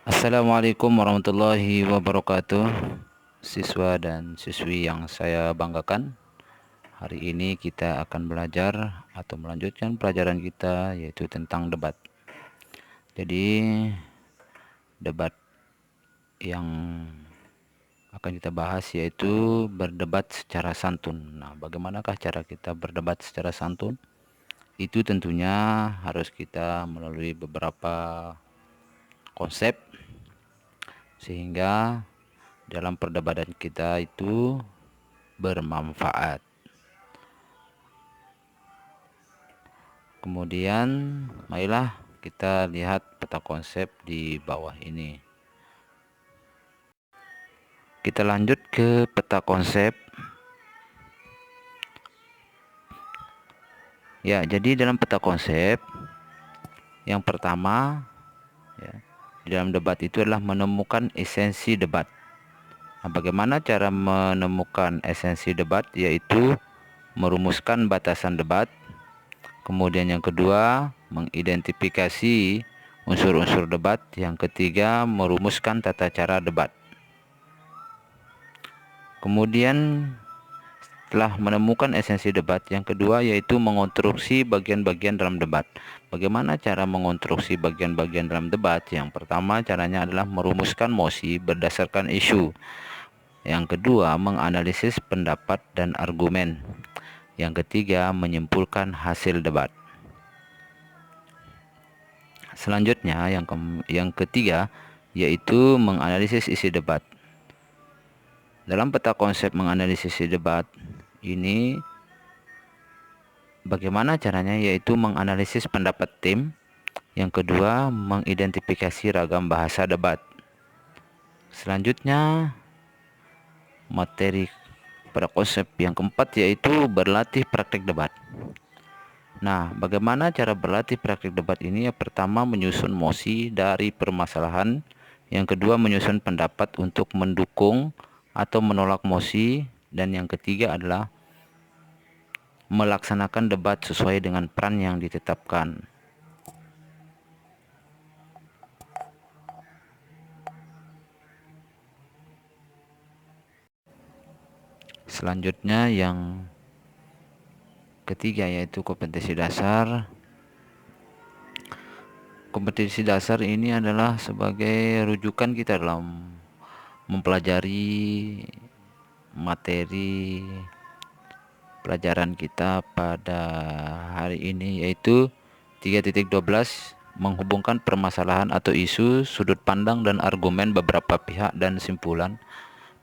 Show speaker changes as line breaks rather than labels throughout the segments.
Assalamualaikum warahmatullahi wabarakatuh. Siswa dan siswi yang saya banggakan, hari ini kita akan belajar atau melanjutkan pelajaran kita, yaitu tentang debat. Jadi debat yang akan kita bahas yaitu berdebat secara santun. Nah, bagaimanakah cara kita berdebat secara santun? Itu tentunya harus kita melalui beberapa konsep, sehingga dalam perdebatan kita itu bermanfaat. Kemudian marilah kita lihat peta konsep di bawah ini. Kita lanjut ke peta konsep. Ya, jadi dalam peta konsep yang pertama, ya, di dalam debat itu adalah menemukan esensi debat. Nah, bagaimana cara menemukan esensi debat? Yaitu merumuskan batasan debat. Kemudian yang kedua, mengidentifikasi unsur-unsur debat. Yang ketiga, merumuskan tata cara debat. Kemudian setelah menemukan esensi debat, yang kedua yaitu mengonstruksi bagian-bagian dalam debat. Bagaimana cara mengonstruksi bagian-bagian dalam debat? Yang pertama caranya adalah merumuskan mosi berdasarkan isu. Yang kedua, menganalisis pendapat dan argumen. Yang ketiga, menyimpulkan hasil debat. Selanjutnya yang ketiga yaitu menganalisis isi debat. Dalam peta konsep menganalisis isi debat ini, bagaimana caranya? Yaitu menganalisis pendapat tim. Yang kedua, mengidentifikasi ragam bahasa debat. Selanjutnya, materi pada konsep yang keempat yaitu berlatih praktek debat. Nah, bagaimana cara berlatih praktek debat ini? Yang pertama, menyusun mosi dari permasalahan. Yang kedua, menyusun pendapat untuk mendukung atau menolak mosi. Dan yang ketiga adalah melaksanakan debat sesuai dengan peran yang ditetapkan. Selanjutnya yang ketiga yaitu kompetensi dasar. Kompetensi dasar ini adalah sebagai rujukan kita dalam mempelajari materi pelajaran kita pada hari ini, yaitu 3.12, menghubungkan permasalahan atau isu, sudut pandang dan argumen beberapa pihak dan simpulan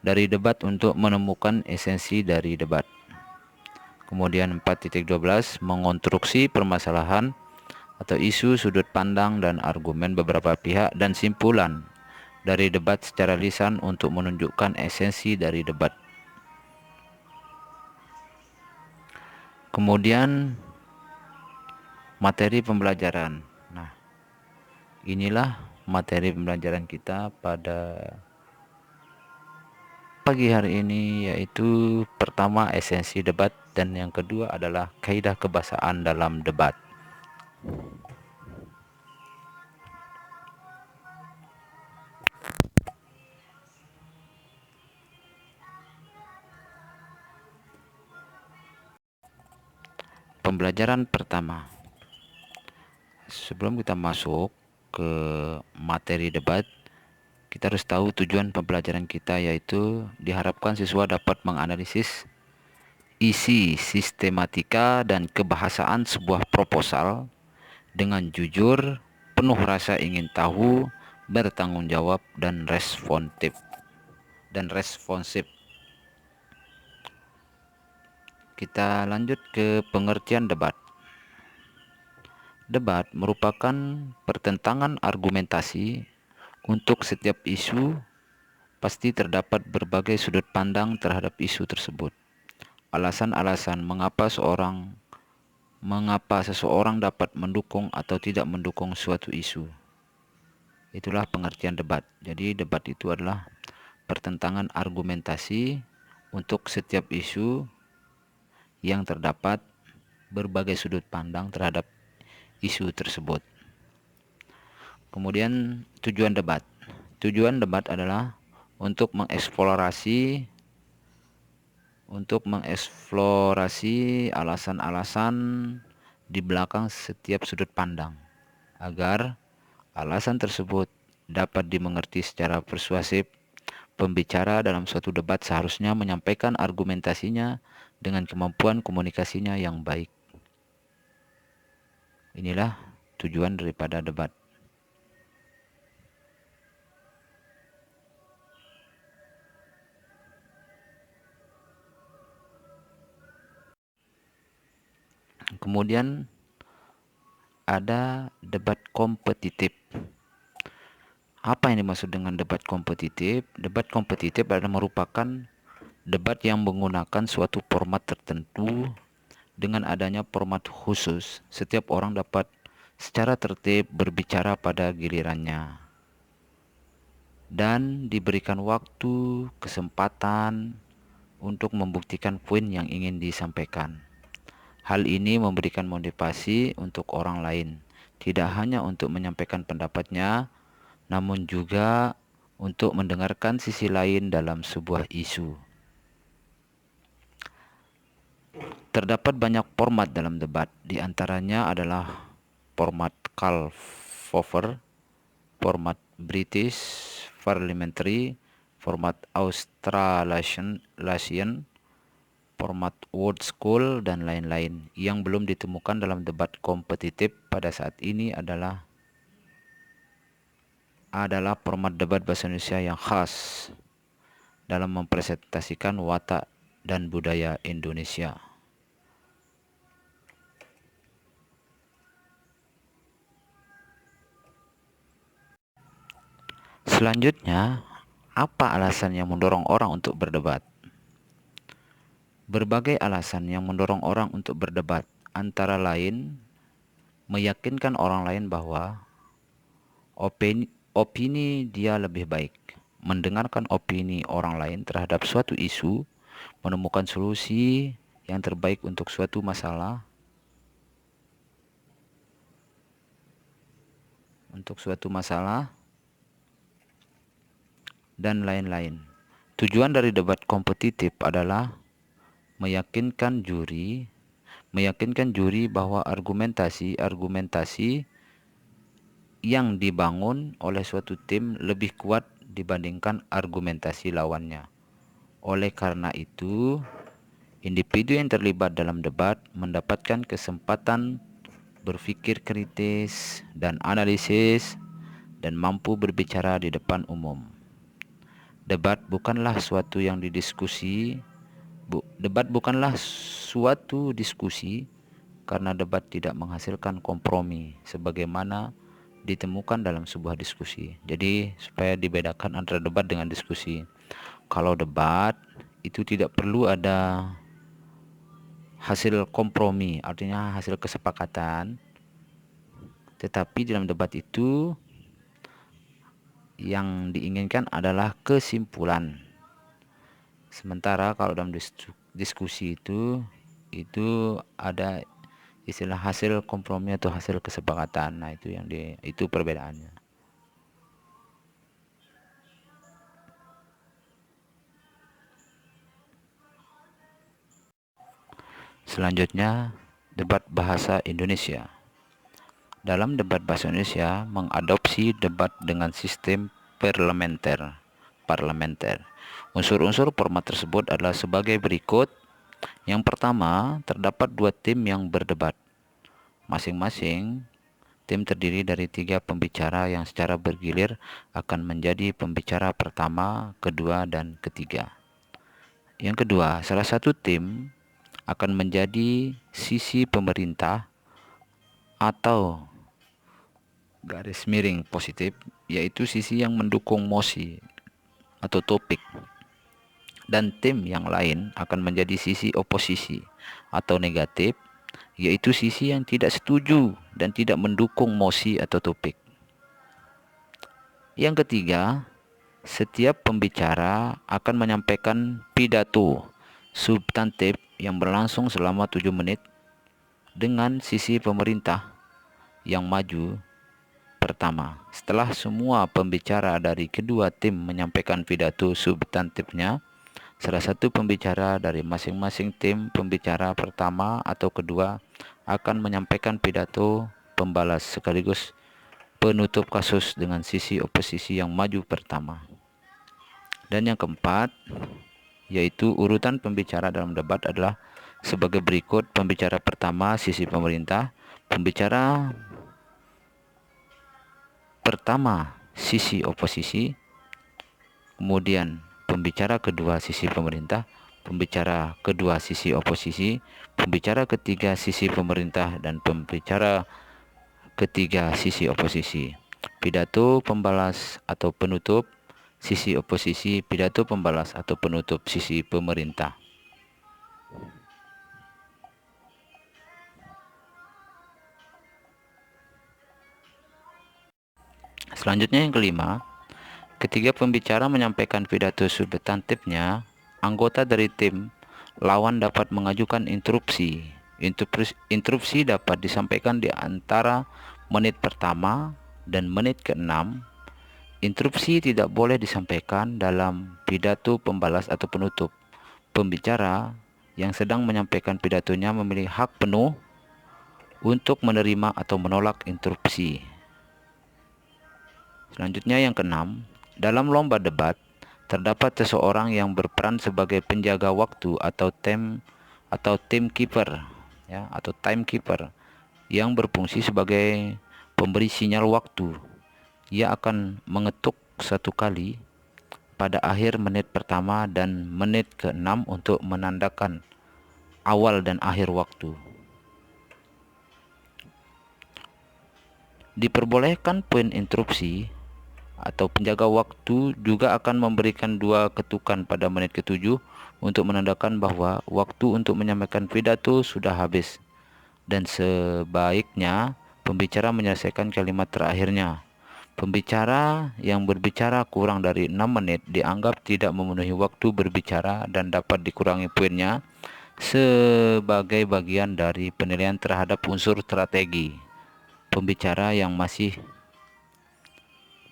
dari debat untuk menemukan esensi dari debat. Kemudian 4.12, mengonstruksi permasalahan atau isu, sudut pandang dan argumen beberapa pihak dan simpulan dari debat secara lisan untuk menunjukkan esensi dari debat. Kemudian materi pembelajaran. Nah, inilah materi pembelajaran kita pada pagi hari ini, yaitu pertama esensi debat dan yang kedua adalah kaidah kebahasaan dalam debat. Pembelajaran pertama. Sebelum kita masuk ke materi debat, kita harus tahu tujuan pembelajaran kita, yaitu diharapkan siswa dapat menganalisis isi, sistematika, dan kebahasaan sebuah proposal dengan jujur, penuh rasa ingin tahu, bertanggung jawab, dan responsif. Kita lanjut ke pengertian debat. Debat merupakan pertentangan argumentasi. Untuk setiap isu, pasti terdapat berbagai sudut pandang terhadap isu tersebut. Alasan-alasan mengapa seseorang dapat mendukung atau tidak mendukung suatu isu. Itulah pengertian debat. Jadi debat itu adalah pertentangan argumentasi untuk setiap isu yang terdapat berbagai sudut pandang terhadap isu tersebut. Kemudian tujuan debat. Tujuan debat adalah untuk mengeksplorasi alasan-alasan di belakang setiap sudut pandang, agar alasan tersebut dapat dimengerti secara persuasif. Pembicara dalam suatu debat seharusnya menyampaikan argumentasinya dengan kemampuan komunikasinya yang baik. Inilah tujuan daripada debat. Kemudian ada debat kompetitif. Apa yang dimaksud dengan debat kompetitif? Debat kompetitif adalah merupakan debat yang menggunakan suatu format tertentu. Dengan adanya format khusus, setiap orang dapat secara tertib berbicara pada gilirannya dan diberikan waktu, kesempatan untuk membuktikan poin yang ingin disampaikan. Hal ini memberikan motivasi untuk orang lain, tidak hanya untuk menyampaikan pendapatnya, namun juga untuk mendengarkan sisi lain dalam sebuah isu. Terdapat banyak format dalam debat, di antaranya adalah format Calvover, format British Parliamentary, format Australasian, format World School, dan lain-lain. Yang belum ditemukan dalam debat kompetitif pada saat ini adalah format debat bahasa Indonesia yang khas dalam mempresentasikan watak dan budaya Indonesia. Selanjutnya, apa alasan yang mendorong orang untuk berdebat? Berbagai alasan yang mendorong orang untuk berdebat, antara lain meyakinkan orang lain bahwa opini dia lebih baik, mendengarkan opini orang lain terhadap suatu isu, menemukan solusi yang terbaik untuk suatu masalah, dan lain-lain. Tujuan dari debat kompetitif adalah meyakinkan juri bahwa argumentasi yang dibangun oleh suatu tim lebih kuat dibandingkan argumentasi lawannya. Oleh karena itu, individu yang terlibat dalam debat mendapatkan kesempatan berpikir kritis dan analisis dan mampu berbicara di depan umum. Debat bukanlah suatu diskusi karena debat tidak menghasilkan kompromi sebagaimana ditemukan dalam sebuah diskusi. Jadi supaya dibedakan antara debat dengan diskusi. Kalau debat itu tidak perlu ada hasil kompromi, artinya hasil kesepakatan. Tetapi dalam debat itu yang diinginkan adalah kesimpulan. Sementara kalau dalam diskusi itu ada istilah hasil kompromi atau hasil kesepakatan. Nah, itu perbedaannya. Selanjutnya, debat bahasa Indonesia. Dalam debat bahasa Indonesia mengadopsi debat dengan sistem parlementer. Unsur-unsur format tersebut adalah sebagai berikut. Yang pertama, terdapat dua tim yang berdebat. Masing-masing tim terdiri dari 3 pembicara yang secara bergilir akan menjadi pembicara pertama, kedua, dan ketiga. Yang kedua, salah satu tim akan menjadi sisi pemerintah atau garis miring positif, yaitu sisi yang mendukung mosi atau topik, dan tim yang lain akan menjadi sisi oposisi atau negatif, yaitu sisi yang tidak setuju dan tidak mendukung mosi atau topik. Yang ketiga, setiap pembicara akan menyampaikan pidato substantif yang berlangsung selama 7 menit dengan sisi pemerintah yang maju pertama. Setelah semua pembicara dari kedua tim menyampaikan pidato substantifnya, salah satu pembicara dari masing-masing tim pembicara pertama atau kedua akan menyampaikan pidato pembalas sekaligus penutup kasus dengan sisi oposisi yang maju pertama. Dan yang keempat, yaitu urutan pembicara dalam debat adalah sebagai berikut: pembicara pertama sisi pemerintah, pembicara pertama sisi oposisi, kemudian pembicara kedua sisi pemerintah, pembicara kedua sisi oposisi, pembicara ketiga sisi pemerintah, dan pembicara ketiga sisi oposisi. Pidato pembalas atau penutup sisi oposisi, pidato pembalas atau penutup sisi pemerintah. Selanjutnya yang kelima, ketika pembicara menyampaikan pidato substantifnya, anggota dari tim lawan dapat mengajukan interupsi. Interupsi dapat disampaikan di antara menit pertama dan menit ke-6. Interupsi tidak boleh disampaikan dalam pidato pembalas atau penutup. Pembicara yang sedang menyampaikan pidatonya memiliki hak penuh untuk menerima atau menolak interupsi. Selanjutnya yang keenam, dalam lomba debat terdapat seseorang yang berperan sebagai penjaga waktu atau timekeeper, ya, atau timekeeper yang berfungsi sebagai pemberi sinyal waktu. Ia akan mengetuk satu kali pada akhir menit pertama dan menit ke-6 untuk menandakan awal dan akhir waktu. Diperbolehkan poin interupsi atau penjaga waktu juga akan memberikan 2 ketukan pada menit ke-7 untuk menandakan bahwa waktu untuk menyampaikan pidato sudah habis, dan sebaiknya pembicara menyelesaikan kalimat terakhirnya. Pembicara yang berbicara kurang dari 6 menit dianggap tidak memenuhi waktu berbicara dan dapat dikurangi poinnya sebagai bagian dari penilaian terhadap unsur strategi.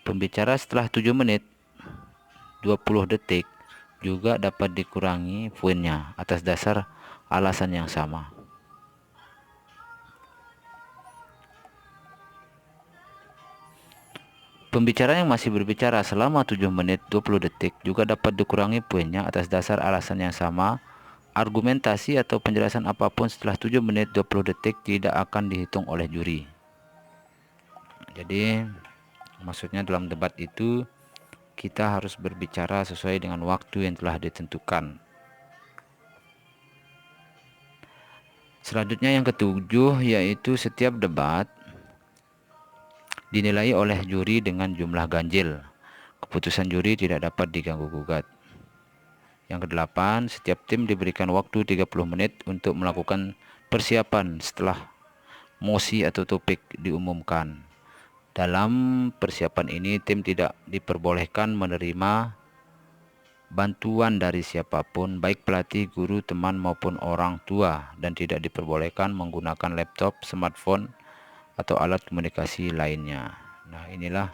Pembicara setelah 7 menit 20 detik juga dapat dikurangi poinnya atas dasar alasan yang sama. Pembicara yang masih berbicara selama 7 menit 20 detik juga dapat dikurangi poinnya atas dasar alasan yang sama. Argumentasi atau penjelasan apapun setelah 7 menit 20 detik tidak akan dihitung oleh juri. Jadi maksudnya dalam debat itu kita harus berbicara sesuai dengan waktu yang telah ditentukan. Selanjutnya yang ketujuh, yaitu setiap debat dinilai oleh juri dengan jumlah ganjil. Keputusan juri tidak dapat diganggu gugat. Yang kedelapan, setiap tim diberikan waktu 30 menit untuk melakukan persiapan setelah mosi atau topik diumumkan. Dalam persiapan ini, tim tidak diperbolehkan menerima bantuan dari siapapun, baik pelatih, guru, teman maupun orang tua, dan tidak diperbolehkan menggunakan laptop, smartphone, atau alat komunikasi lainnya. Nah, inilah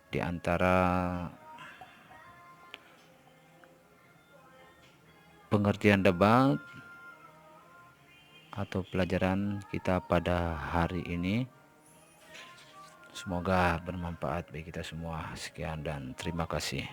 di antara pengertian debat atau pelajaran kita pada hari ini. Semoga bermanfaat bagi kita semua. Sekian dan terima kasih.